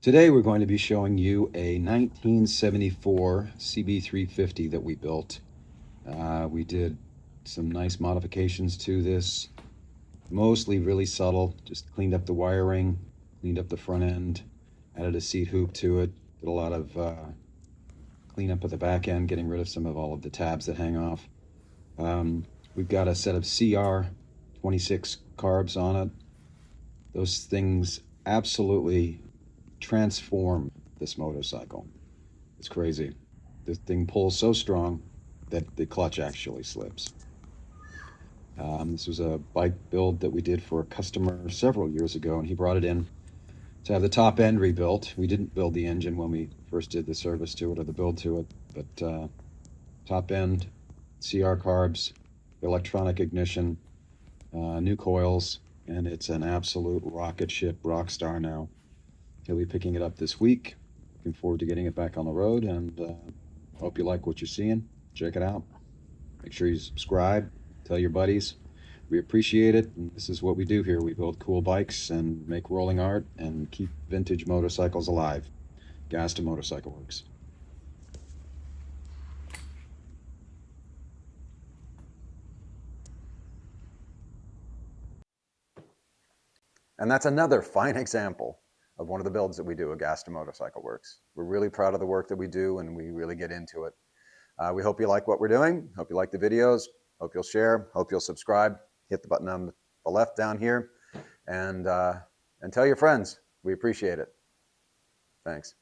Today we're going to be showing you a 1974 CB350 that we built. We did some nice modifications to this, mostly really subtle, just cleaned up the wiring, cleaned up the front end, added a seat hoop to it, did a lot of cleanup at the back end, getting rid of some of all of the tabs that hang off. We've got a set of CR26 carbs on it. Those things absolutely transform this motorcycle. It's crazy. This thing pulls so strong that the clutch actually slips. This was a bike build that we did for a customer several years ago, and he brought it in to have the top end rebuilt. We didn't build the engine when we first did the service to it or the build to it, but top end, CR carbs, electronic ignition, new coils, and it's an absolute rocket ship rock star now. He'll be picking it up this week. Looking forward to getting it back on the road, and hope you like what you're seeing. Check it out. Make sure you subscribe. Tell your buddies. We appreciate it. And this is what we do here. We build cool bikes and make rolling art and keep vintage motorcycles alive. Gas to Motorcycle Works. And that's another fine example of one of the builds that we do at Gas to Motorcycle Works. We're really proud of the work that we do, and we really get into it. We hope you like what we're doing. Hope you like the videos. Hope you'll share. Hope you'll subscribe. Hit the button on the left down here, and tell your friends. We appreciate it. Thanks.